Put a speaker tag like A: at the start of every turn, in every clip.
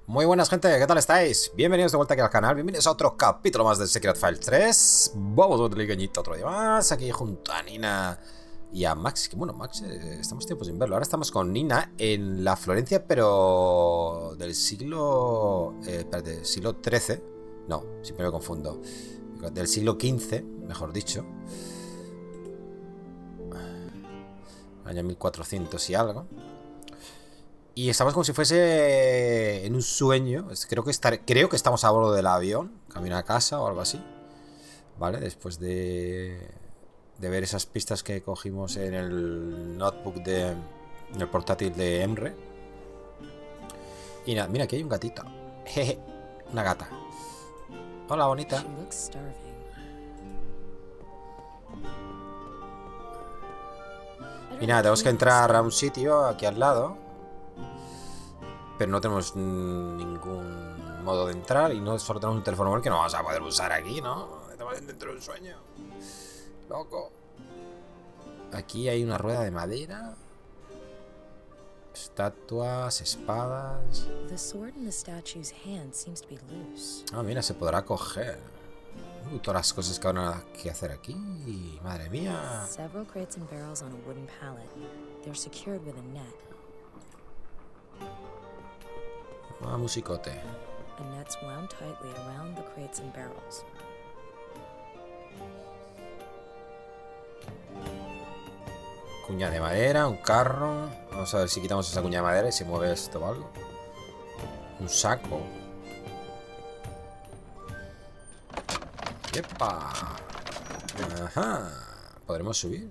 A: Muy buenas, gente, ¿qué tal estáis? Bienvenidos de vuelta aquí al canal, bienvenidos a otro capítulo más de Secret Files 3. Vamos a otro pequeñito otro día más, aquí junto a Nina y a Max. Que bueno, Max, estamos tiempo sin verlo. Ahora estamos con Nina en la Florencia, pero del siglo... espérate, siglo XIII. No, siempre me confundo. Del siglo XV, mejor dicho. Año 1400 y algo. Y estamos como si fuese en un sueño. Creo que estamos a bordo del avión, camino a casa o algo así. Vale, después de ver esas pistas que cogimos en el notebook en el portátil de Emre. Y nada, mira, aquí hay un gatito. Jeje, una gata. Hola, bonita. Y nada, tenemos que entrar a un sitio aquí al lado. Pero no tenemos ningún modo de entrar y no solo tenemos un teléfono móvil que no vamos a poder usar aquí, ¿no? Estamos dentro de un sueño. Loco. Aquí hay una rueda de madera. Estatuas, espadas. Ah, mira, se podrá coger. Todas las cosas que van a que hacer aquí. Madre mía. Ah, musicote. Cuña de madera, un carro. Vamos a ver si quitamos esa cuña de madera y se mueve esto o algo. Un saco. ¡Epa! Ajá. ¿Podremos subir?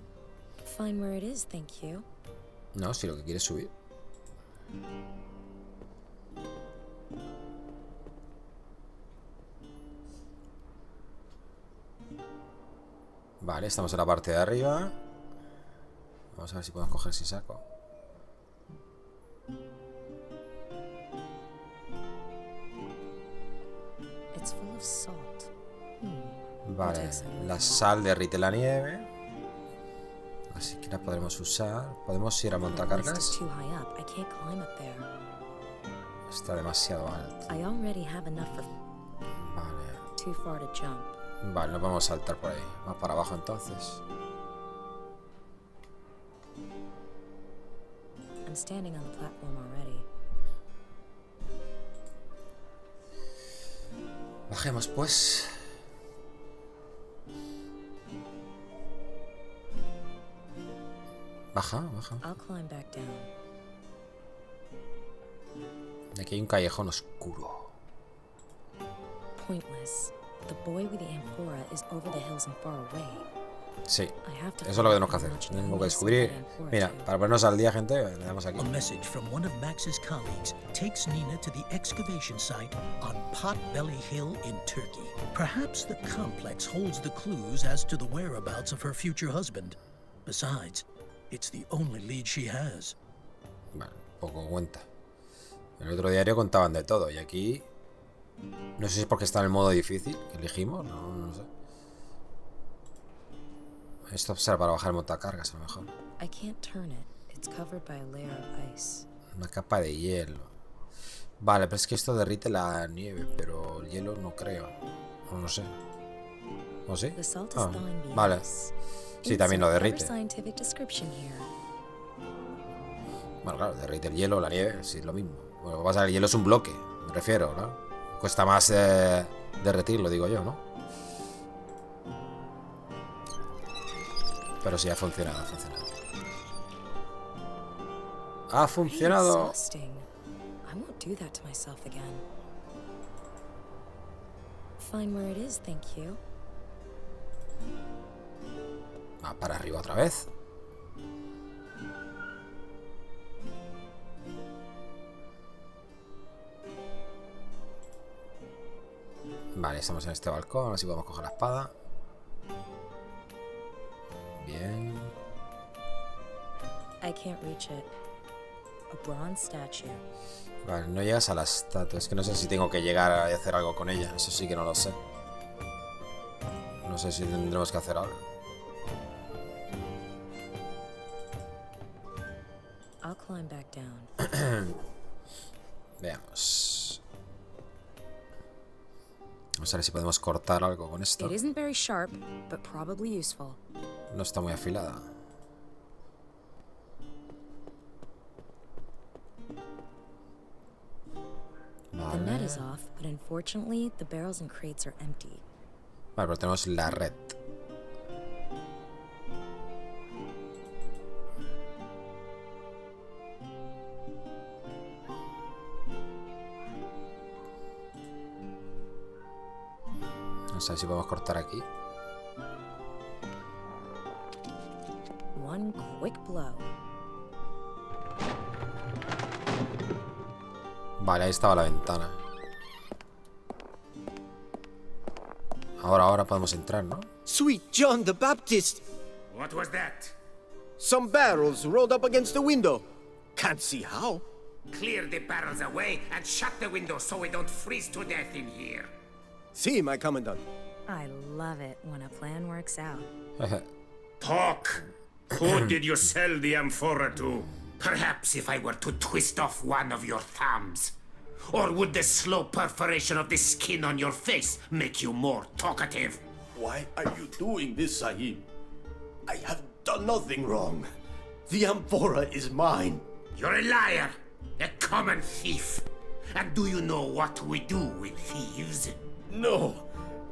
A: No, si lo que quieres subir. Vale, estamos en la parte de arriba. Vamos a ver si podemos coger ese saco. Vale, la sal derrite la nieve. Así que la podremos usar. ¿Podemos ir a montacargas? Está demasiado alto. Vale. Vale, no podemos saltar por ahí. Más para abajo entonces. Bajemos pues. Baja. Aquí hay un callejón oscuro. Sí, eso es lo que tenemos que hacer. Tenemos que descubrir. Mira, para ponernos al día, gente, le damos aquí.
B: A message from one of Max's colleagues takes Nina to the excavation site on Potbelly Hill in Turkey. Perhaps the complex holds the clues as to the whereabouts of her future husband. Besides, it's the only lead she has.
A: Bueno, poco cuenta. En el otro diario contaban de todo y aquí no sé si es porque está en el modo difícil que elegimos, no sé. Esto será para bajar el montacargas a lo mejor. Una capa de hielo. Vale, pero es que esto derrite la nieve, pero el hielo no creo. No sé. ¿O sí? Ah, vale. Sí, también lo derrite. Bueno, claro, derrite el hielo, la nieve, sí, es lo mismo. Bueno, lo que pasa es que el hielo es un bloque, me refiero, ¿no? Cuesta más derretirlo, digo yo, ¿no? Pero sí, ha funcionado, ¡Ha funcionado! Va para arriba otra vez. Vale, estamos en este balcón, a ver si podemos coger la espada. Bien. Vale, no llegas a la estatua. Es que no sé si tengo que llegar a hacer algo con ella. Eso sí que no lo sé. No sé si tendremos que hacer algo. Veamos. Vamos a ver si podemos cortar algo con esto.
C: It isn't very sharp, but probably useful.
A: No está muy afilada.
C: The net is off, but unfortunately, the barrels and crates are empty.
A: Vale, pero tenemos la red. Vamos a ver si podemos cortar aquí.
C: One quick blow.
A: Vale, ahí estaba la ventana. Ahora podemos entrar, ¿no?
D: Sweet John the Baptist!
E: What was that?
D: Some barrels rolled up against the window. Can't see how.
E: Clear the barrels away and shut the window so we don't freeze to death in here.
D: See, my commandant.
C: I love it when a plan works out.
E: Talk! Who did you sell the amphora to? Perhaps if I were to twist off one of your thumbs. Or would the slow perforation of the skin on your face make you more talkative?
F: Why are you doing this, Sahib? I have done nothing wrong. The amphora is mine.
E: You're a liar! A common thief! And do you know what we do with thieves?
F: No,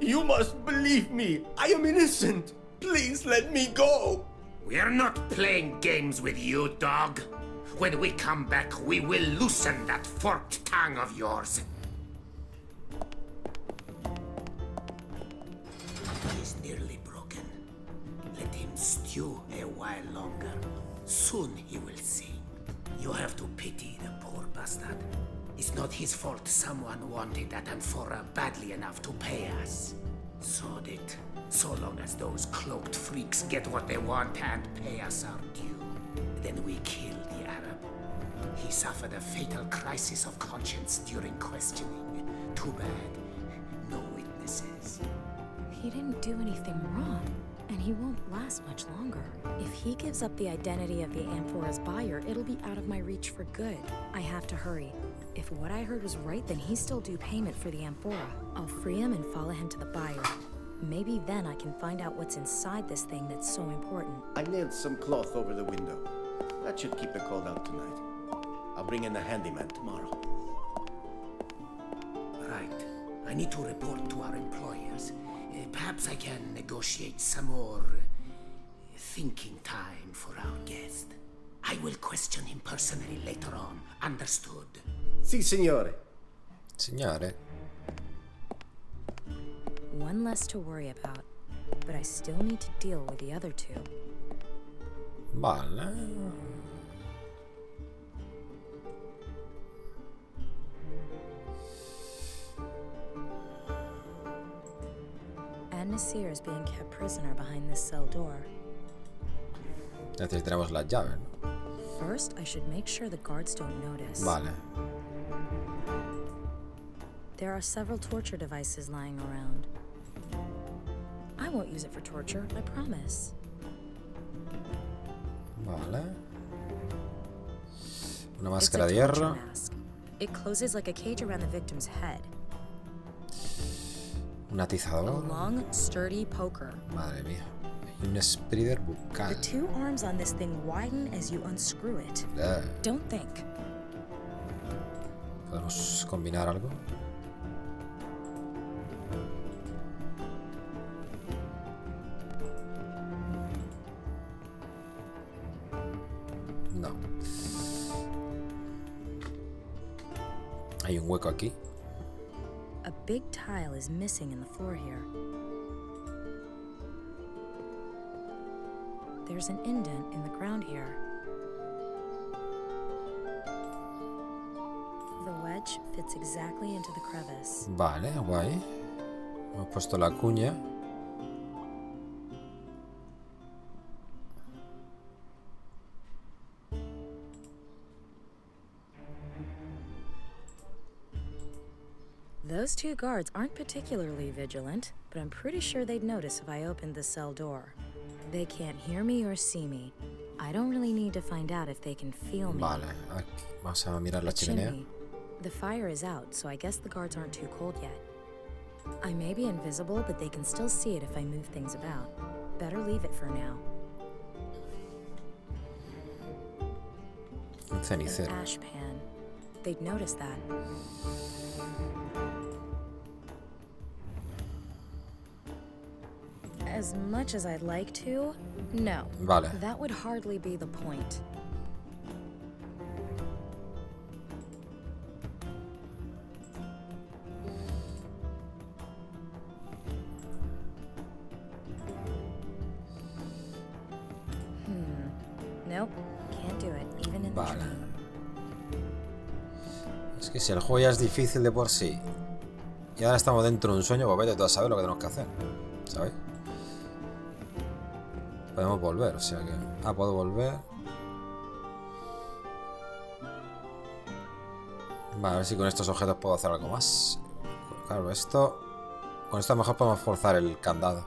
F: you must believe me. I am innocent. Please let me go.
E: We're not playing games with you, dog. When we come back, we will loosen that forked tongue of yours. He's nearly broken. Let him stew a while longer. Soon he will sing. You have to pity the poor bastard. It's not his fault someone wanted that amphora badly enough to pay us. Sod it. So long as those cloaked freaks get what they want and pay us our due. Then we kill the Arab. He suffered a fatal crisis of conscience during questioning. Too bad. No witnesses.
C: He didn't do anything wrong, and he won't last much longer. If he gives up the identity of the amphora's buyer, it'll be out of my reach for good. I have to hurry. If what I heard was right, then he's still due payment for the amphora. I'll free him and follow him to the buyer. Maybe then I can find out what's inside this thing that's so important.
F: I nailed some cloth over the window. That should keep the cold out tonight. I'll bring in a handyman tomorrow.
E: Right. I need to report to our employers. Perhaps I can negotiate some more thinking time for our guest. I will question him personally later on. Understood?
F: Si, signore.
A: Signore.
C: One less to worry about, but I still need to deal with the other two.
A: Vale.
C: Nasir is being kept prisoner behind this cell door.
A: Necesitaremos las llaves, ¿no?
C: First, I should make sure the guards don't notice.
A: Vale.
C: There are several torture devices lying around. I won't use it for torture, I promise.
A: Vale. Una
C: It's
A: máscara
C: a
A: de
C: torture
A: hierro.
C: mask. It closes like a cage around the victim's head.
A: Un
C: A
A: atizador.
C: long, sturdy poker.
A: Madre mía. Y un spreader
C: The
A: bucal.
C: two arms on this thing widen as you unscrew it. Don't think.
A: ¿Podemos combinar algo? No. Hay un hueco aquí.
C: A big tile is missing in the floor here. There's an indent in the ground here. The wedge fits exactly into the crevice.
A: Vale, guay. Hemos puesto la cuña.
C: Those two guards aren't particularly vigilant, but I'm pretty sure they'd notice if I opened the cell door. They can't hear me or see me. I don't really need to find out if they can feel me.
A: Vale, aquí. Vamos a mirar la
C: The
A: chimenea.
C: chimney. The fire is out, so I guess the guards aren't too cold yet. I may be invisible, but they can still see it if I move things about. Better leave it for now.
A: Un
C: An
A: cenicero.
C: ash pan. They'd notice that. As much as I'd like to, no.
A: Vale.
C: That would hardly be the point. Nope, can't do it, even in the
A: Vale.
C: dream.
A: Es que si el juego ya es difícil de por sí y ahora estamos dentro de un sueño, pues vete tú a saber lo que tenemos que hacer, ¿sabes? Podemos volver, o sea que... Ah, puedo volver. Vale, a ver si con estos objetos puedo hacer algo más. Claro, esto... Con esto a lo mejor podemos forzar el candado.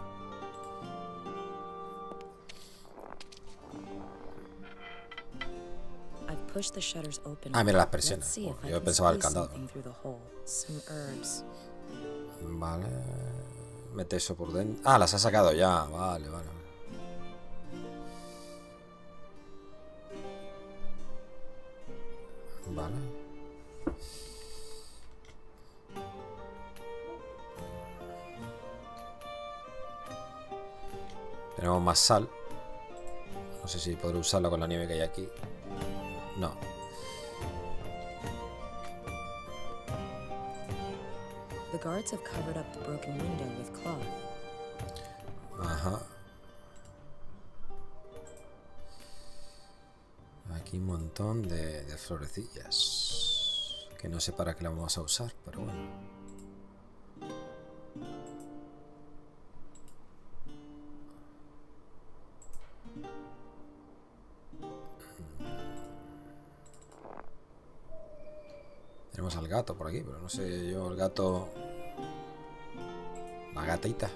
C: I've pushed the shutters open.
A: Ah, mira las
C: Let's
A: persianas.
C: see if I
A: Yo
C: can
A: pensaba el
C: squeeze
A: candado.
C: something through the hole. Some herbs.
A: Vale. Mete eso por dentro. Ah, las ha sacado ya. Vale, vale. Vale. Tenemos más sal. No sé si podré usarla con la nieve que hay aquí. No.
C: The guards have covered up the broken window with cloth.
A: Ajá. Aquí un montón de florecillas. Que no sé para qué la vamos a usar, pero bueno. Tenemos al gato por aquí, pero no sé yo, el gato... La gatita.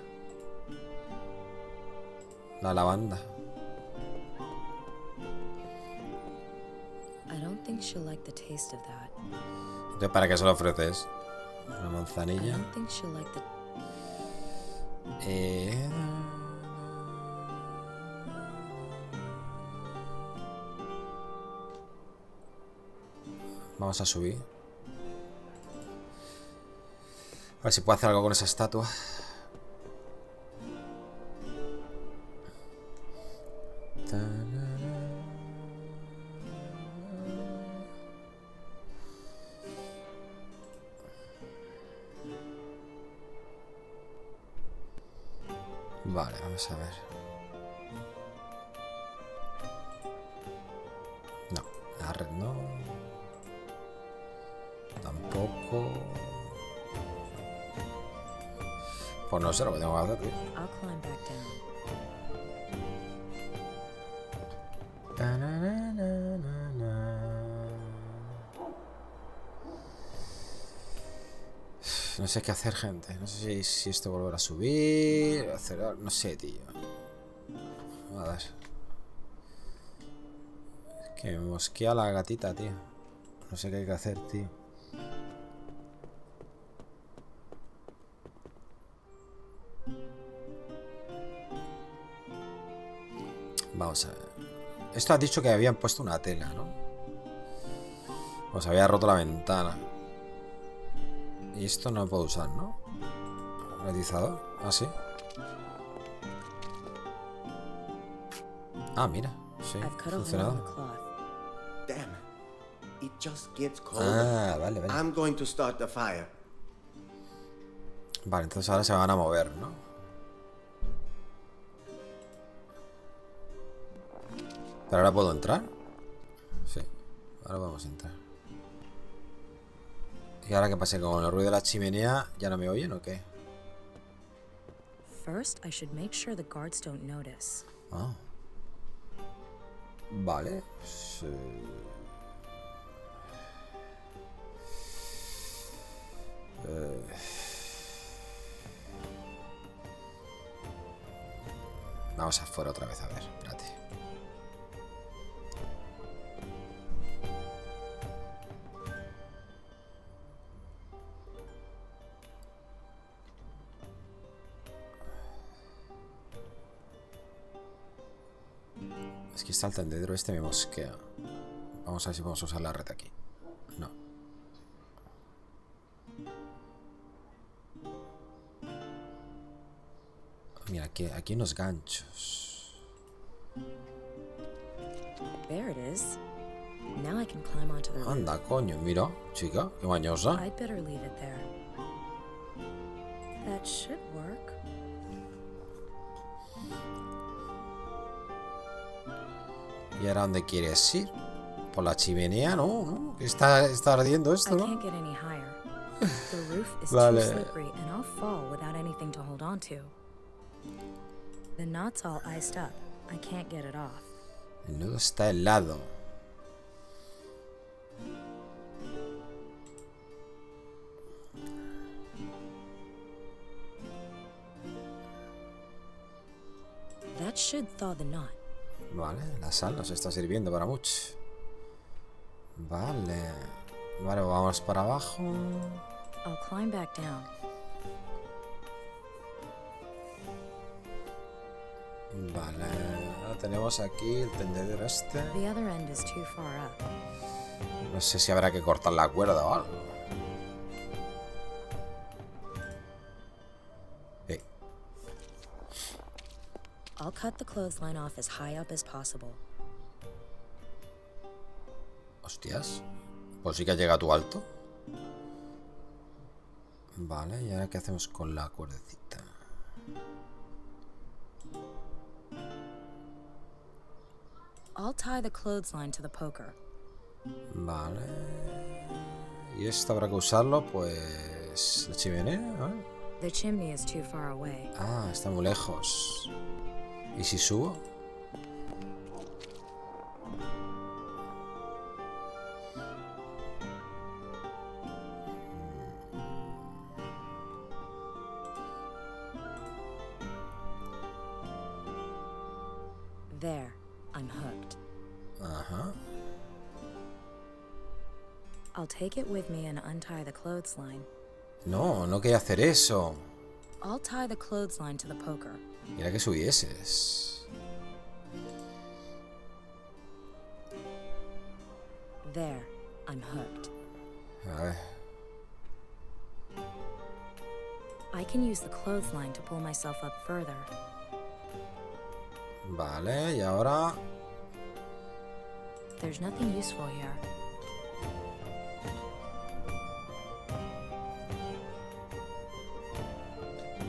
A: La lavanda.
C: I don't think she'll like the taste of that.
A: Entonces, ¿para qué se lo ofreces? Una
C: I
A: manzanilla.
C: don't think she'll like the...
A: Eh... Vamos a subir. A ver si puedo hacer algo con esa estatua. Vale, vamos a ver. No, la red no. Tampoco. Pues no sé lo que tengo que hacer, tío.
C: I'll climb back down. No sé qué hacer, gente. No sé si esto volver a subir, hacer algo. No sé, tío. A ver. Es que me mosquea la gatita, tío. No sé qué hay que hacer, tío. Vamos a ver. Esto has dicho que habían puesto una tela, ¿no? Pues había roto la ventana. Y esto no lo puedo usar, ¿no? Realizador. Ah, sí. Ah, mira. Sí, I've cut a hole in the
A: funcionado.
C: cloth.
D: Damn. It just gets cold.
A: Ah, vale, vale.
D: I'm going to start the fire.
A: Vale, entonces ahora se van a mover, ¿no? ¿Pero ahora puedo entrar? Sí, ahora vamos a entrar. ¿Y ahora qué pasa? ¿Con el ruido de la chimenea ya no me oyen o qué?
C: First, I should make sure the guards don't notice.
A: Ah. Vale. Sí. Vamos afuera otra vez, a ver, espérate. Es que está el tendedero este, me mosquea. Vamos a ver si podemos usar la red aquí. No. Mira, aquí hay unos ganchos.
C: There it is. Now I can climb onto the roof.
A: Anda, coño, mira, chica, qué mañosa.
C: I'd better leave it there. That should work.
A: ¿Y ahora dónde quieres ir? ¿Por la chimenea? No, no, que está ardiendo esto,
C: I
A: ¿no?
C: can't get any higher. The roof is
A: Vale.
C: too slippery and I'll fall without anything to hold on to. The knot's all iced up. I can't get it off.
A: El nudo está helado.
C: That should thaw the knot.
A: Vale, la sal nos está sirviendo para mucho. Vale. Vale, vamos para abajo.
C: I'll climb back down.
A: Vale, ahora tenemos aquí el tendedero este.
C: The other end is too far up.
A: No sé si habrá que cortar la cuerda o algo.
C: I'll cut the clothesline off as high up as possible.
A: Hostias. Pues sí que llega a tu alto. Vale, ¿y ahora qué hacemos con la cuerdecita?
C: I'll tie the clothesline to the poker.
A: Vale. Y esto habrá que usarlo, pues... la chimenea, ¿eh?
C: The chimney is too far away.
A: Ah, está muy lejos. ¿Y si subo?
C: There, I'm hooked.
A: Ajá.
C: I'll take it with me and untie the clothesline.
A: No, no quería hacer eso.
C: I'll tie the clothesline to the poker.
A: Mira que subieses.
C: There, I'm hooked.
A: A ver.
C: I can use the clothesline to pull myself up further.
A: Vale, y ahora...
C: There's nothing useful here.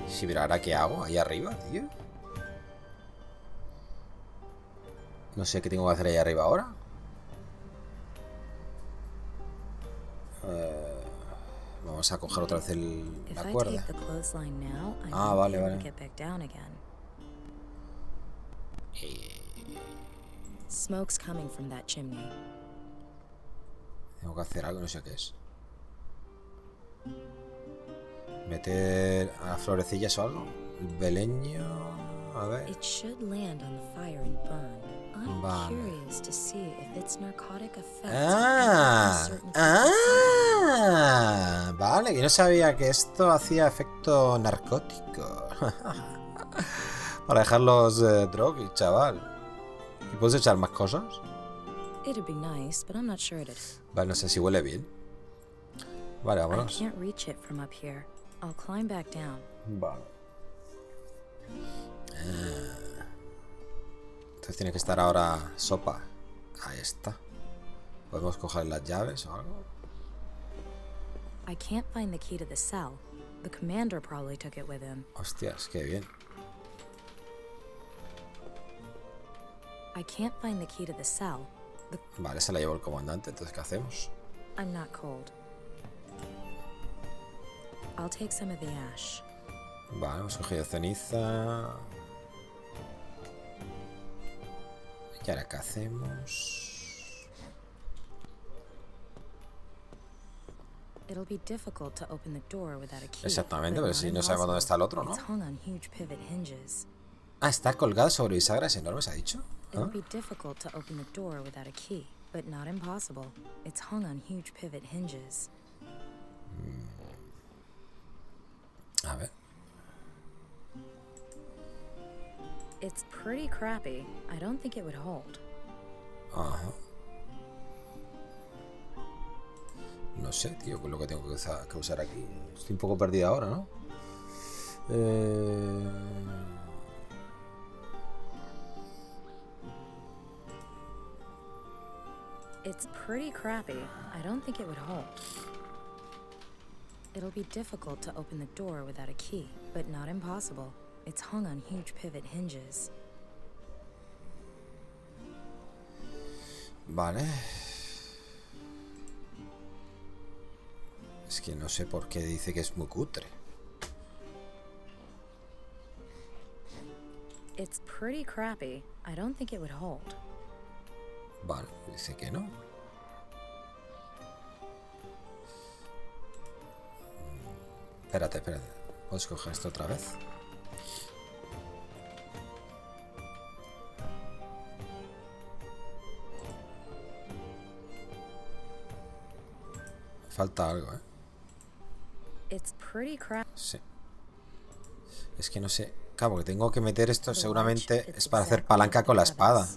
A: Sí, pero ahora ¿qué hago? Ahí arriba, tío. No sé qué tengo que hacer ahí arriba ahora. Vamos a coger otra vez
C: If
A: la
C: I
A: cuerda.
C: take the clothesline now, I
A: Ah,
C: won't
A: vale,
C: be able
A: vale.
C: to get back down again. Smoke's coming from that chimney.
A: Tengo que hacer algo, no sé qué es. Meter a florecillas o algo. El beleño. A ver.
C: It should land on the fire and burn. I'm
A: Vale.
C: curious to see if its narcotic effects
A: Ah,
C: certain
A: ah, vale, que no sabía que esto hacía efecto narcótico. Para dejarlos drogui, chaval. ¿Y puedes echar más cosas?
C: It'd be nice, but I'm not sure it'd.
A: Vale, no sé si huele bien. Vale,
C: I
A: vámonos.
C: can't reach it from up here. I'll climb back down.
A: Vale. Entonces tiene que estar ahora sopa. Ahí está. ¿Podemos coger las llaves o algo?
C: I can't find the key to the cell. The commander probably took it with him.
A: Hostias, qué bien.
C: I can't find the key to the cell.
A: Vale, se la llevó el comandante, entonces ¿qué hacemos?
C: I'm not cold. I'll take some of the ash.
A: Vale, hemos cogido ceniza. ¿Y ahora qué hacemos?
C: It'll be difficult to open the door without a key.
A: Exactamente,
C: but
A: pero
C: not
A: si no sabemos dónde está el otro, ¿no?
C: It's hung on huge pivot hinges.
A: Ah, está colgado sobre bisagras enormes, ¿ha dicho?
C: It'll
A: ¿Ah?
C: be difficult to open the door without a key, but not impossible. It's hung on huge pivot hinges.
A: A ver.
C: It's pretty crappy. I don't think it would hold.
A: Ajá. No sé, tío, qué es lo que tengo que usar aquí. Estoy un poco perdido ahora, ¿no?
C: It's pretty crappy. I don't think it would hold. It'll be difficult to open the door without a key, but not impossible. It's hung on huge pivot hinges.
A: Vale. Es que no sé por qué dice que es muy cutre.
C: It's pretty crappy. I don't think it would hold.
A: Vale, dice que no. Espérate. ¿Puedes coger esto otra vez? Falta algo, ¿eh?
C: It's pretty crappy.
A: Sí. Es que no sé. Claro, porque tengo que meter esto, seguramente es para hacer palanca con la espada.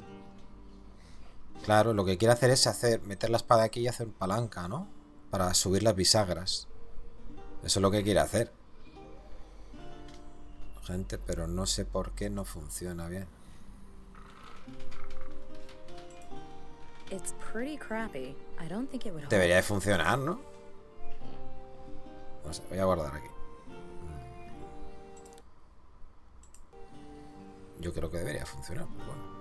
A: Claro, lo que quiere hacer es meter la espada aquí y hacer palanca, ¿no? Para subir las bisagras. Eso es lo que quiere hacer. Gente, pero no sé por qué no funciona bien.
C: It's pretty crappy. I don't think it would hold.
A: Debería de funcionar, ¿no? No sé, voy a guardar aquí. Yo creo que debería funcionar, pero bueno.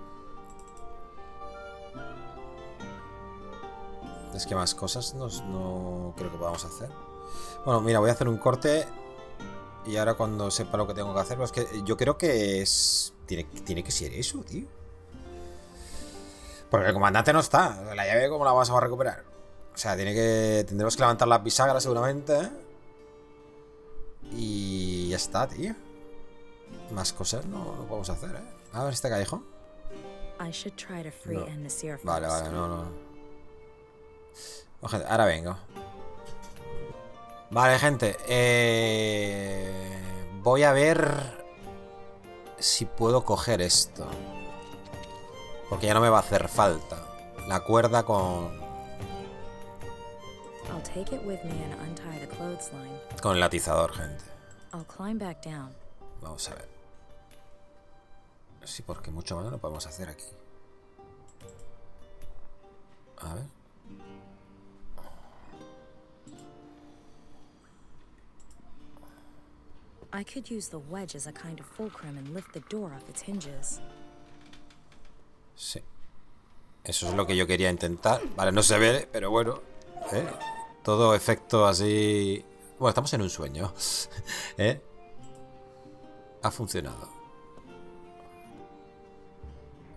A: Es que más cosas no creo que podamos hacer. Bueno, mira, voy a hacer un corte. Y ahora cuando sepa lo que tengo que hacer, pues que yo creo que es... Tiene que ser eso, tío. Porque el comandante no está. La llave, ¿cómo la vamos a recuperar? O sea, tendremos que levantar las bisagras seguramente, ¿eh? Y ya está, tío. Más cosas no podemos hacer, ¿eh? A ver este callejón. No. Vale, no. Oh, gente, ahora vengo. Vale, gente. Voy a ver si puedo coger esto. Porque ya no me va a hacer falta. La cuerda con el atizador, gente. Vamos a ver. Sí, porque mucho más no podemos hacer aquí. A ver.
C: I could use the wedge as a kind of fulcrum and lift the door off its hinges.
A: Sí. Eso es lo que yo quería intentar. Vale, no se ve, pero bueno. Todo efecto así... Bueno, estamos en un sueño. Ha funcionado.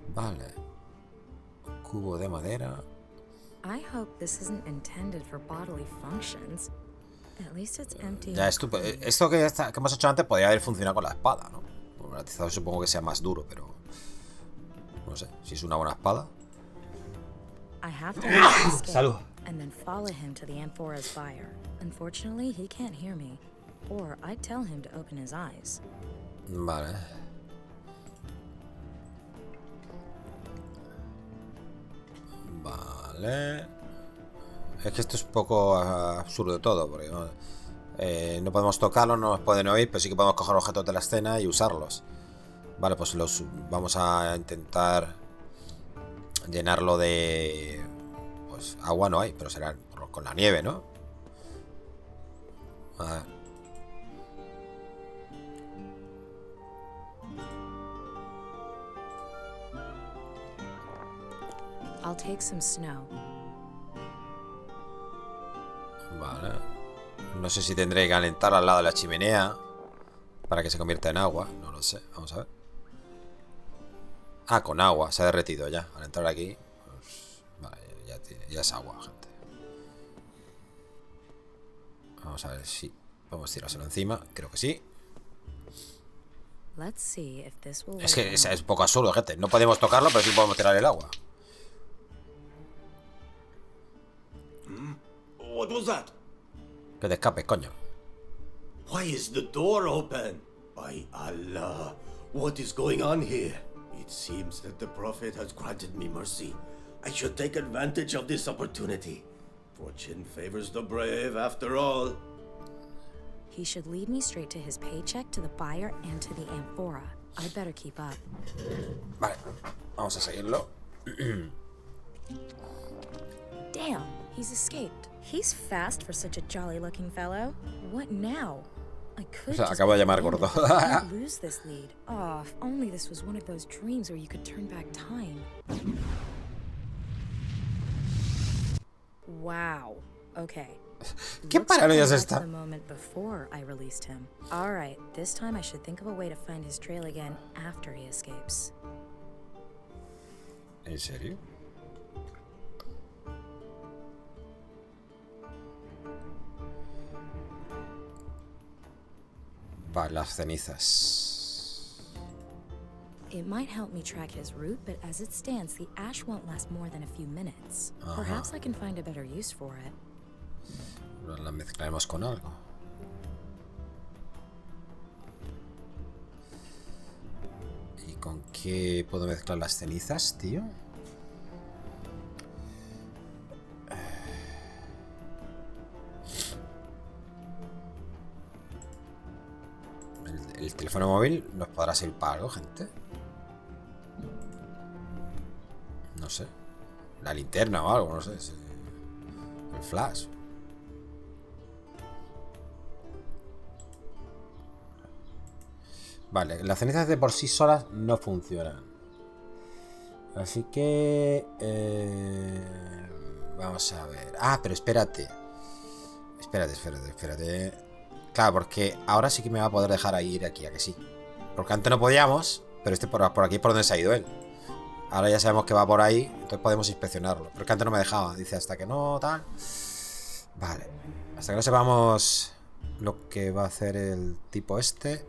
A: Vale. Cubo de madera.
C: I hope this isn't intended for bodily functions. At least it's empty.
A: Ya, esto que hemos hecho antes podría haber funcionado con la espada, ¿no? Bueno, el atizador supongo que sea más duro, pero... No sé, si es una buena espada.
C: Salud. And then follow him to the amphora's fire. Unfortunately, he can't hear me. Or I'd tell him to open his eyes.
A: Vale. Vale. Es que esto es un poco absurdo todo, porque no podemos tocarlos, no nos pueden oír, pero sí que podemos coger objetos de la escena y usarlos. Vale, pues vamos a intentar llenarlo de... Pues agua no hay, pero será con la nieve, ¿no? A ver.
C: I'll take some snow.
A: Vale. No sé si tendré que calentar al lado de la chimenea para que se convierta en agua. No lo sé. Vamos a ver. Ah, con agua. Se ha derretido ya. Al entrar aquí, pues, vale, ya es agua, gente. Vamos a ver si podemos tirárselo encima. Creo que sí. Es que es un poco absurdo, gente. No podemos tocarlo, pero sí podemos tirar el agua.
F: What was that?
A: Que te escapes, coño.
F: Why is the door open? By Allah, what is going on here? It seems that the Prophet has granted me mercy. I should take advantage of this opportunity. Fortune favors the brave, after all.
C: He should lead me straight to his paycheck, to the buyer, and to the amphora. I'd better keep up.
A: Vale, vamos a seguirlo.
C: Damn, he's escaped. He's fast for such a jolly-looking fellow. What now? I could just
A: Acabo de llamar gordo.
C: can't lose this lead. Oh, if only this was one of those dreams where you could turn back time. Wow. Okay.
A: ¿Qué paranoia es
C: Looks like
A: esta?
C: the moment before I released him. All right, this time I should think of a way to find his trail again after he escapes.
A: ¿En serio? Vale, las cenizas.
C: It might help me track his route, but as it stands, the ash won't last more than a few minutes. Perhaps I can find a better use for it.
A: La mezclaremos con algo. ¿Y con qué puedo mezclar las cenizas, tío? El teléfono móvil nos podrá servir para algo, gente. No sé. La linterna o algo, no sé. El flash. Vale, las cenizas de por sí solas no funcionan. Así que... vamos a ver. Ah, pero espérate. Espérate. Claro, porque ahora sí que me va a poder dejar ir aquí, ¿a que sí? Porque antes no podíamos, pero por aquí es por donde se ha ido él. Ahora ya sabemos que va por ahí, entonces podemos inspeccionarlo. Pero es que antes no me dejaba, dice hasta que no, tal. Vale, hasta que no sepamos lo que va a hacer el tipo este.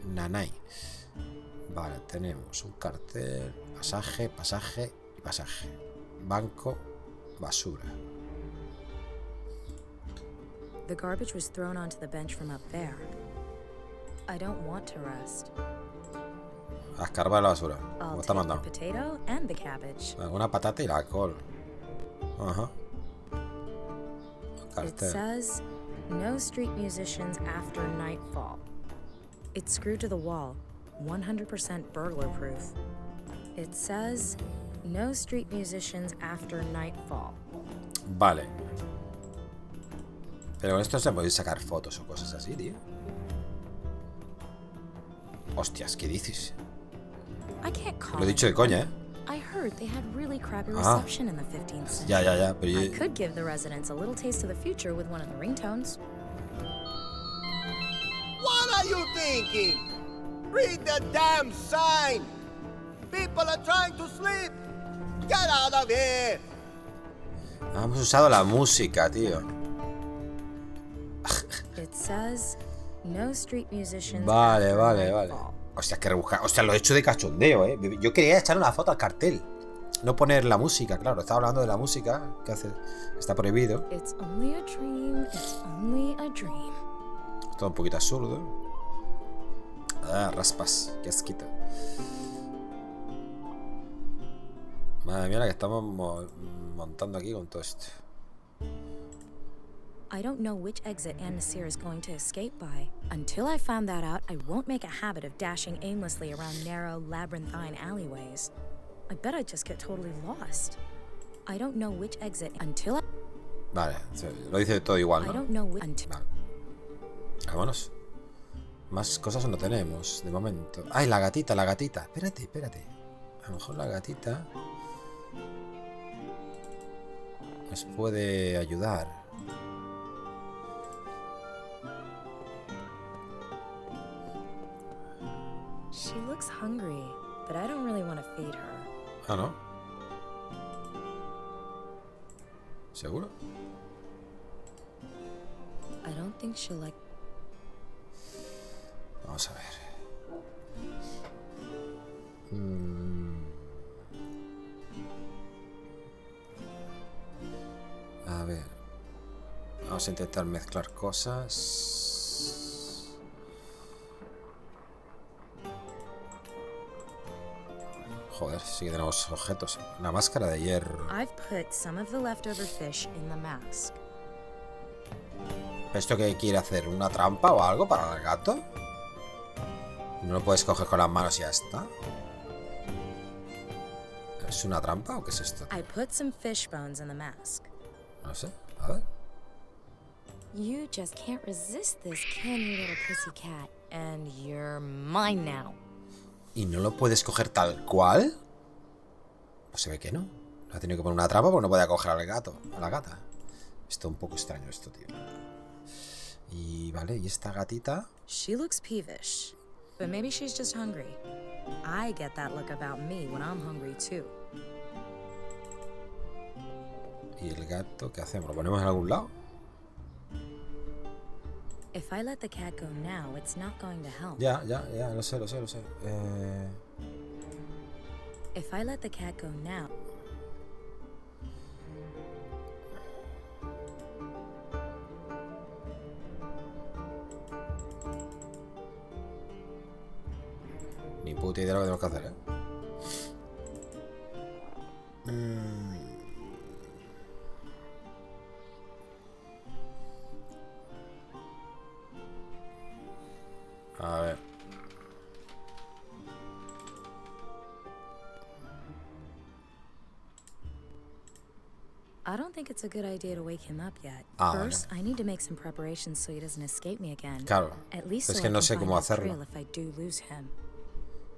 A: Nanay. Vale, tenemos un cartel, pasaje y pasaje. Banco, basura.
C: The garbage was thrown onto the bench from up there. I don't want to rest.
A: A escarbar la basura.
C: I'll
A: ¿Cómo está
C: take the
A: mandado?
C: potato and the cabbage.
A: Una patata y la col. Ajá.
C: It
A: Cartel.
C: says, no street musicians after nightfall. It's screwed to the wall, 100% burglar proof. It says, no street musicians after nightfall.
A: Vale. Pero con esto se puede sacar fotos o cosas así, tío. Hostias, ¿qué dices?
C: I can't call
A: Lo he dicho de coña, ¿eh?
C: I heard they had really crappy reception in the 15th century.
A: Ya, pero
C: I
A: yo...
C: could give the residents a little taste of the future with one of the ringtones.
D: What are you thinking? Read the damn sign! People are trying to sleep! Get out of here!
A: Hemos usado la música, tío.
C: It says, no street musicians
A: Vale.
C: after nightfall.
A: Hostia, que rebuscar. Hostia, lo he hecho de cachondeo, Yo quería echar una foto al cartel. No poner la música, claro. Estaba hablando de la música, que hace... está prohibido.
C: It's only a dream, it's only a dream.
A: Todo un poquito absurdo. Ah, raspas. Qué asquito. Madre mía, la que estamos montando aquí con todo esto.
C: I don't know which exit Ann Nasir is going to escape by. Until I found that out, I won't make a habit of dashing aimlessly around narrow, labyrinthine alleyways. I bet I'd just get totally lost. I don't know which exit until I...
A: Vale, lo dice todo igual,
C: I
A: ¿no?
C: don't know which... Until...
A: Vale. Vámonos. Más cosas no tenemos, de momento. ¡Ay, la gatita! Espérate. A lo mejor la gatita nos puede ayudar.
C: She looks hungry, but I don't really want to feed her.
A: Ah, ¿no? ¿Seguro?
C: I don't think she'll like...
A: Vamos a ver. A ver. Vamos a intentar mezclar cosas. Joder, sí que tenemos objetos. La máscara de hierro.
C: I've put some of the leftover fish in the mask.
A: ¿Esto qué quiere hacer? ¿Una trampa o algo para el gato? ¿No lo puedes coger con las manos y ya está? ¿Es una trampa o qué es esto?
C: I put some fish bones in the mask.
A: No sé, a ver.
C: You just can't resist this, can you, little pussycat? And you're mine now.
A: ¿Y no lo puedes coger tal cual? Pues se ve que no. Ha tenido que poner una trampa porque no podía coger al gato, a la gata. Está un poco extraño esto, tío. Y vale, ¿y esta gatita?
C: She looks peevish, but maybe she's just hungry. I get that look about me when I'm hungry too.
A: ¿Y el gato qué hacemos? ¿Lo ponemos en algún lado?
C: If I let the cat go now, it's not going to help.
A: Ya, lo sé.
C: If I let the cat go now...
A: Ni puta idea de lo que tenemos que hacer, ¿eh? A ver.
C: I don't think it's a good idea to wake him up yet.
A: Vale.
C: First, I need to make some preparations so he doesn't escape me again.
A: Claro.
C: At least
A: Es
C: so
A: que
C: I
A: no
C: can
A: sé
C: find
A: cómo
C: his
A: hacerlo.
C: trail if I do lose him.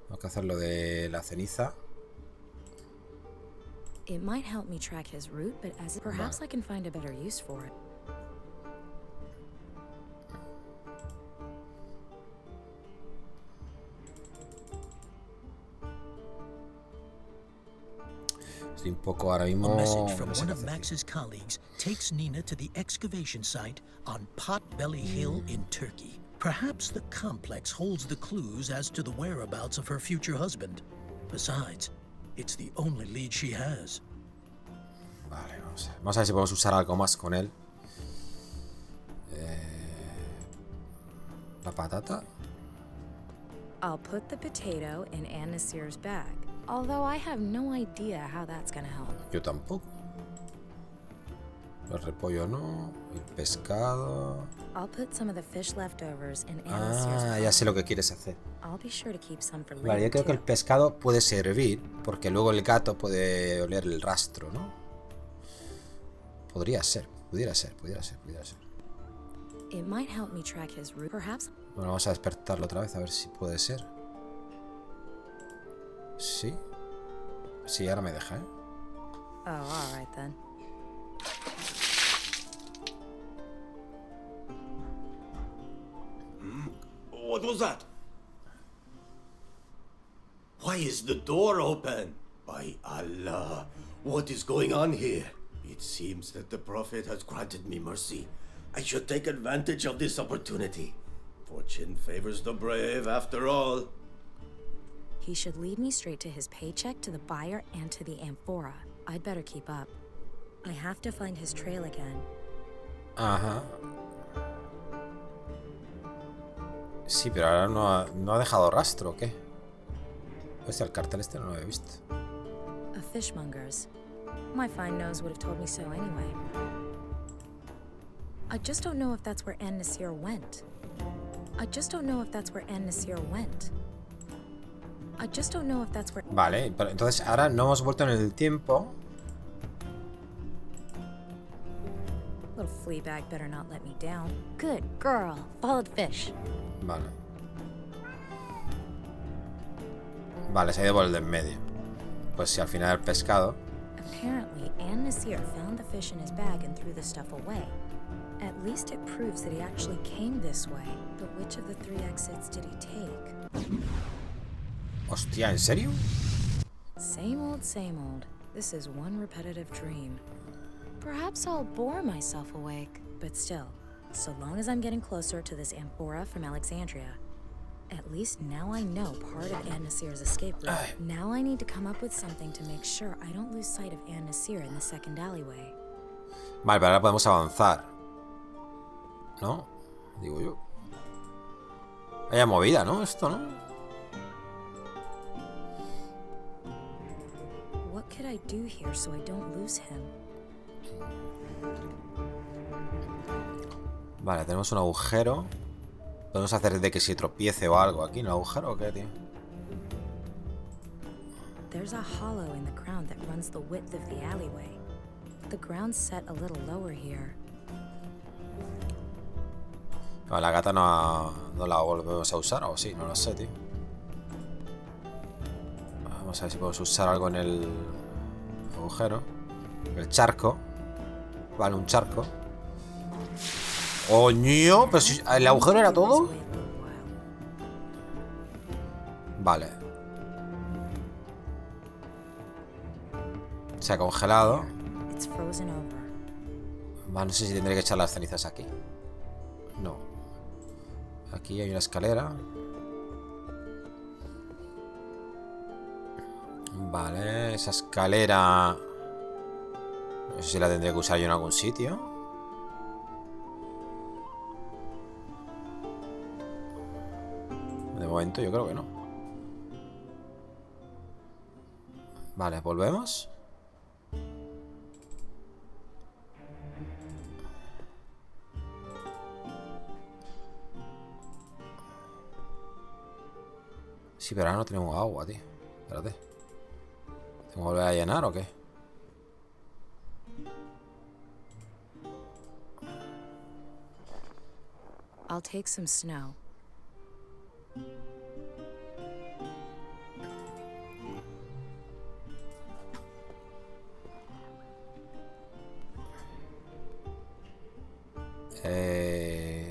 A: Tengo que hacer lo de la ceniza.
C: It might help me track his route, but as perhaps I can find a better use for it.
A: Estoy un poco ahora mismo.
B: A message from
A: No sé
B: one
A: qué
B: of
A: hacer.
B: Max's colleagues takes Nina to the excavation site on Potbelly Hill in Turkey. Perhaps the complex holds the clues as to the whereabouts of her future husband. Besides, it's the only lead she has.
A: Vale, vamos a ver si podemos usar algo más con él. La patata.
C: I'll put the potato in Ann Nasir's bag, although I have no idea how that's gonna help.
A: Yo tampoco. El repollo no. El pescado.
C: I'll put some of the fish leftovers in Ann Nasir's
A: Ah,
C: bag.
A: ya sé lo que quieres hacer.
C: I'll be sure to keep some for
A: Vale,
C: later
A: yo creo que el
C: too.
A: pescado puede servir porque luego el gato puede oler el rastro, ¿no? Podría ser.
C: It might help me track his route, perhaps.
A: Bueno, vamos a despertarlo otra vez a ver si puede ser. Sí. Sí, ahora me deja, ¿eh?
C: Oh, all right then.
F: What was that? Why is the door open? By Allah, what is going on here? It seems that the Prophet has granted me mercy. I should take advantage of this opportunity. Fortune favors the brave, after all.
C: He should lead me straight to his paycheck, to the buyer, and to the amphora. I'd better keep up. I have to find his trail again.
A: Ajá. Sí, pero ahora no ha dejado rastro, ¿o qué? Hostia, el cartel este no lo había visto.
C: A fishmonger's. My fine nose would have told me so anyway. I just don't know if that's where Ann Nasir went.
A: Vale, pero entonces ahora no hemos vuelto en el tiempo.
C: Little flea bag better not let me down. Good girl. Follow the fish.
A: Vale. Vale, se ha ido por el de en medio. Pues si al final el pescado.
C: Apparently, Ann Nasir found the fish in his bag and threw the stuff away. At least it proves that he actually came this way. But which of the 3 exits did he take?
A: Hostia, ¿en serio?
C: Same old. This is one repetitive dream. Perhaps I'll bore myself awake. But still, so long as I'm getting closer to this amphora from Alexandria, at least now I know part of Ann Nasir's escape route. Now I need to come up with something to make sure I don't lose sight of Ann Nasir in the second alleyway.
A: Vale, pero ahora podemos avanzar. ¿No? Digo yo. Vaya movida, ¿no? Esto, ¿no?
C: could I do here so I don't lose him?
A: Vale, tenemos un agujero. Podemos hacer de que se tropiece o algo aquí en el agujero o qué, tío.
C: There's a hollow in the ground that runs the width of the alleyway. The ground's set a little lower here.
A: No, la gata no la volvemos a usar o sí, no lo sé, tío. Vamos a ver si podemos usar algo en el agujero. El charco. Vale, un charco. ¡Oño! ¿Pero si el agujero era todo? Vale. Se ha congelado. Vale, no sé si tendré que echar las cenizas aquí. No. Aquí hay una escalera. Vale, esa escalera... No sé si la tendré que usar yo en algún sitio. De momento yo creo que no. Vale, volvemos. Sí, pero ahora no tenemos agua, tío. Espérate. ¿Tengo que volver a llenar o qué?
C: I'll take some snow.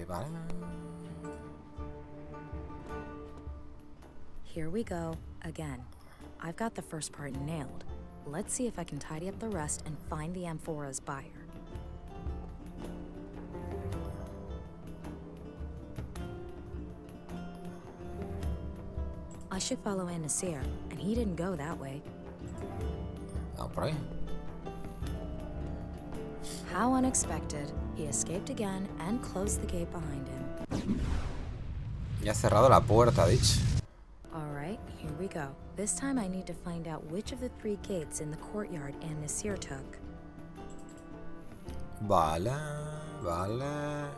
A: Vale.
C: Here we go, again. I've got the first part nailed. Let's see if I can tidy up the rest and find the amphora's buyer. I should follow Nasir, and he didn't go that way.
A: Vamos por ahí.
C: How unexpected. He escaped again and closed the gate behind him.
A: Ya ha cerrado la puerta, bitch.
C: Alright, here we go. This time I need to find out which of the 3 gates in the courtyard Nasir took.
A: Vale, vale.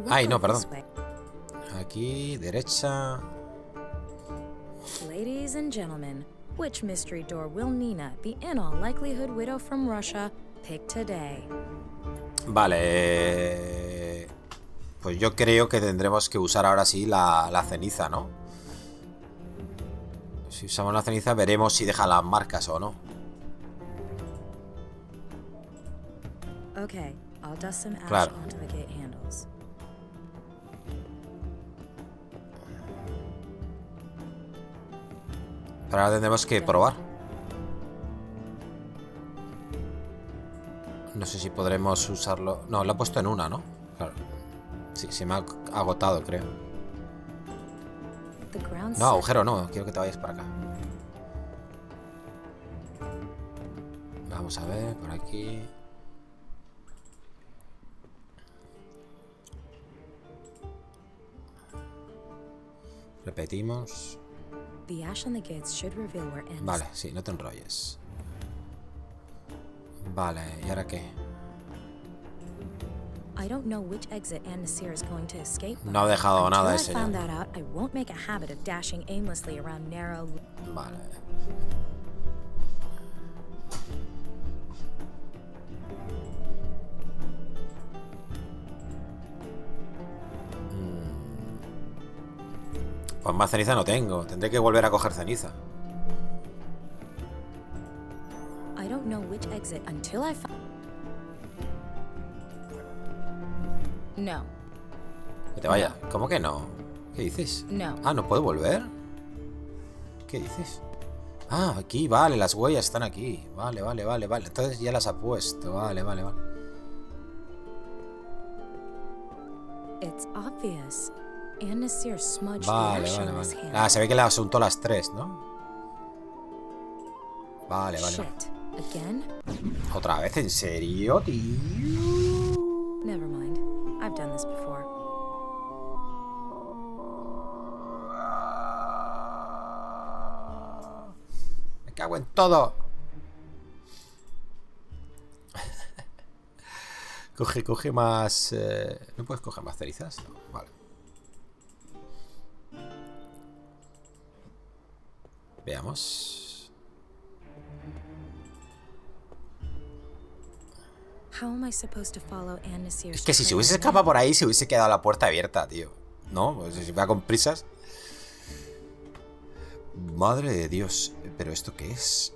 A: Ay, no, perdón. Aquí, derecha.
C: Ladies and gentlemen, which mystery door will Nina, the in all likelihood widow from Russia, pick today?
A: Vale. Pues yo creo que tendremos que usar ahora sí la ceniza, ¿no? Si usamos la ceniza veremos si deja las marcas o no.
C: Okay, I'll dust some ash
A: Claro.
C: onto the gate handles.
A: Pero ahora tendremos que probar. No sé si podremos usarlo. No, lo he puesto en una, ¿no? Claro. Sí, se me ha agotado, creo. No, agujero no. Quiero que te vayas para acá. Vamos a ver, por aquí. Repetimos.
C: The ash on the gates should reveal where ends.
A: Vale, sí, no te enrolles. Vale, ¿y ahora qué?
C: I don't know which exit Nasir is going to escape by.
A: No ha dejado nada
C: Until
A: ese
C: I found
A: señor.
C: that out, I won't make a habit of dashing aimlessly around narrow.
A: Vale. Pues más ceniza no tengo. Tendré que volver a coger ceniza.
C: I don't know which exit until I find. No,
A: Que te vaya. ¿Cómo que no? ¿Qué dices?
C: no.
A: Ah, ¿no puedo volver? ¿Qué dices? Ah, aquí, vale, las huellas están aquí. Vale, vale, vale, vale. Entonces ya las ha puesto. Vale, vale, vale.
C: It's obvious. Nasir smudged
A: Vale,
C: the ash
A: vale,
C: on his
A: vale.
C: hand.
A: Ah, se ve que le asuntó las 3, ¿no? Vale, vale, vale.
C: Shit. Again?
A: ¿Otra vez? ¿En serio, tío?
C: Never mind. I've done this before.
A: cago en todo. Coge más... ¿No puedes coger más cerizas? No, vale. Veamos. Es que si se hubiese escapado por ahí, se hubiese quedado la puerta abierta, tío. ¿No? Pues si va con prisas. Madre de Dios. ¿Pero esto qué es?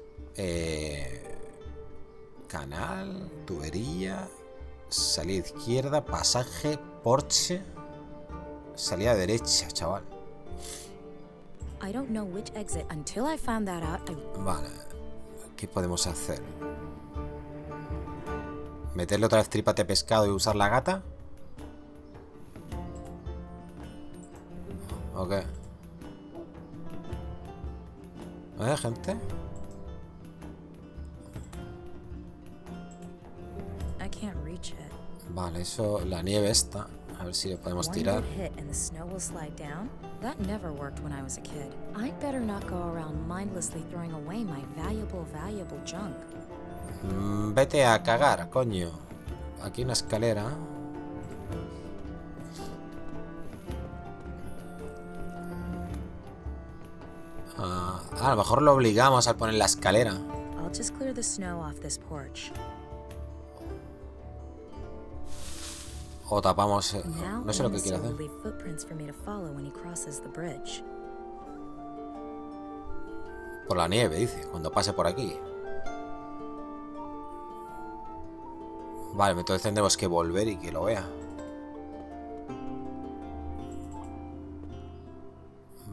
A: Canal, tubería, salida izquierda, pasaje, porche, salida derecha, chaval. Vale. ¿Qué podemos hacer? ¿Meterle otra vez tripas de pescado y usar la gata? ¿O qué? Gente? Vale, eso, la nieve esta. A ver si le podemos tirar. Vete a cagar, coño. Aquí una escalera. A lo mejor lo obligamos a poner la escalera. O tapamos... no sé lo que quiere hacer. Por la nieve, dice. Cuando pase por aquí. Vale, entonces tendremos que volver y que lo vea.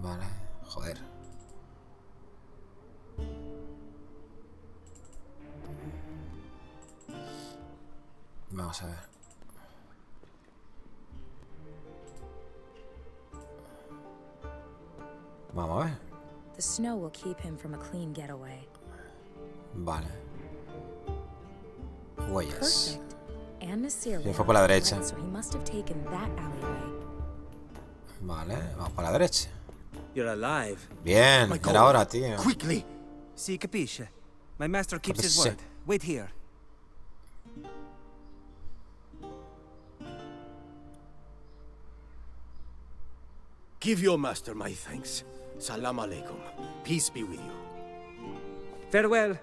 A: Vale, joder. Vamos a ver. Vamos a ver. Vale. Huellas. Se fue por la derecha. Vale, vamos por la derecha. Bien, era hora, tío.
G: Quickly. Si capisce? My master keeps his word. Wait here.
F: Give your master my thanks. Salam alaikum. Peace be with you.
G: Farewell.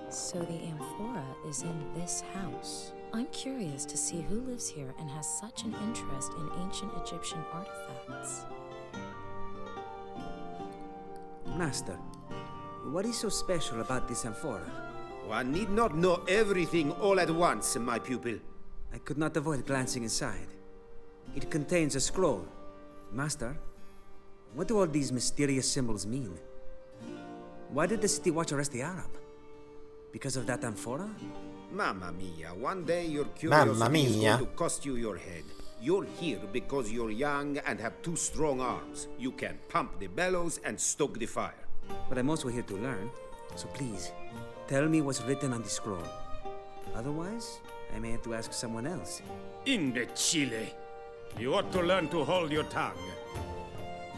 C: So the amphora is in this house. I'm curious to see who lives here and has such an interest in ancient Egyptian artifacts.
G: Master, what is so special about this amphora?
E: One need not know everything all at once, my pupil.
G: I could not avoid glancing inside. It contains a scroll. Master, what do all these mysterious symbols mean? Why did the city watch arrest the Arab? Because of that amphora?
E: Mamma mia, one day your curiosity is going to cost you your head. You're here because you're young and have 2 strong arms. You can pump the bellows and stoke the fire.
G: But I'm also here to learn. So please, tell me what's written on the scroll. Otherwise, I may have to ask someone else.
F: Imbecile. You ought to learn to hold your tongue.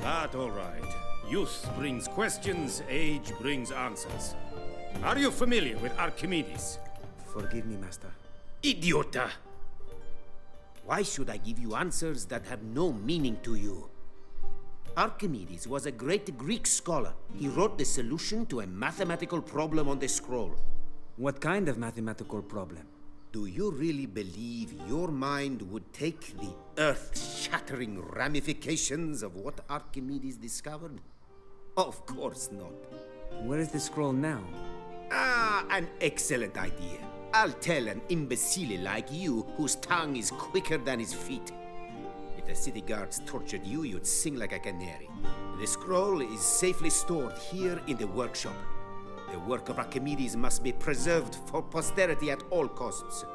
F: But all right. Youth brings questions, age brings answers. Are you familiar with Archimedes?
G: Forgive me, Master.
E: Idiota! Why should I give you answers that have no meaning to you? Archimedes was a great Greek scholar. He wrote the solution to a mathematical problem on the scroll.
G: What kind of mathematical problem?
E: Do you really believe your mind would take the earth-shattering ramifications of what Archimedes discovered? Of course not.
G: Where is the scroll now?
E: Ah, an excellent idea. I'll tell an imbecile like you whose tongue is quicker than his feet. If the city guards tortured you, you'd sing like a canary. The scroll is safely stored here in the workshop. The work of Archimedes must be preserved for posterity at all costs.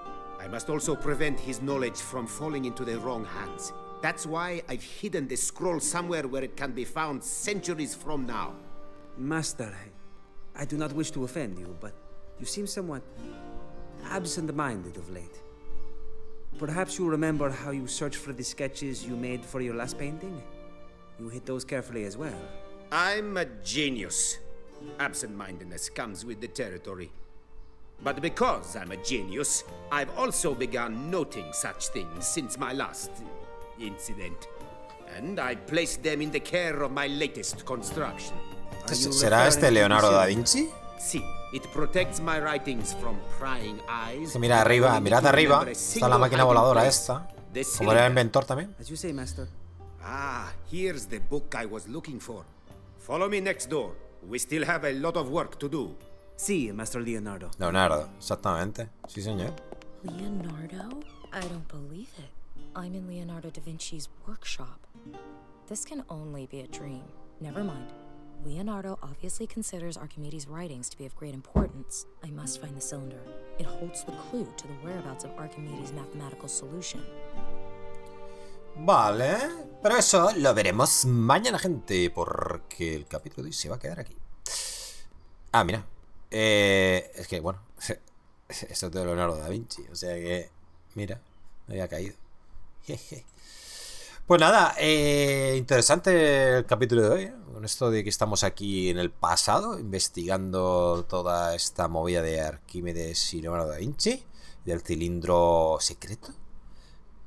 E: I must also prevent his knowledge from falling into the wrong hands. That's why I've hidden the scroll somewhere where it can be found centuries from now.
G: Master, I do not wish to offend you, but you seem somewhat absent-minded of late. Perhaps you remember how you searched for the sketches you made for your last painting? You hid those carefully as well.
H: I'm a genius. Absent-mindedness comes with the territory. But because I'm a genius, I've also begun noting such things since my last incident. And I placed them in the care of my latest construction.
A: ¿Será este Leonardo da Vinci?
H: Sí, it protects my writings from prying eyes.
A: Que mira arriba, mirad arriba. Está la máquina voladora esta. Como era el inventor también.
G: As you say, Master.
H: Ah, here's the book I was looking for. Follow me next door. We still have a lot of work to do.
G: Sí, Master Leonardo.
A: Leonardo, exactamente. Sí, señor.
C: Leonardo? I don't believe it. I'm in Leonardo da Vinci's workshop. This can only be a dream. Never mind. Leonardo obviously considers Archimedes' writings to be of great importance. I must find the cylinder. It holds the clue to the whereabouts of Archimedes' mathematical solution.
A: Vale, pero eso lo veremos mañana, gente, porque el capítulo de hoy se va a quedar aquí. Ah, mira. Es que, bueno, esto es de Leonardo da Vinci, o sea que, mira, me había caído. Jeje. Pues nada, interesante el capítulo de hoy, ¿eh? Con esto de que estamos aquí en el pasado, investigando toda esta movida de Arquímedes y Leonardo da Vinci, del cilindro secreto.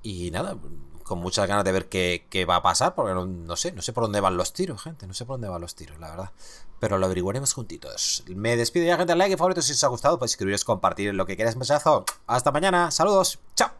A: Y nada, con muchas ganas de ver qué va a pasar, porque no sé por dónde van los tiros, gente, no sé por dónde van los tiros, la verdad. Pero lo averiguaremos juntitos. Me despido ya, gente, like y favorito si os ha gustado, pues suscribiros, compartir lo que queráis, mensaje. Hasta mañana, saludos, chao.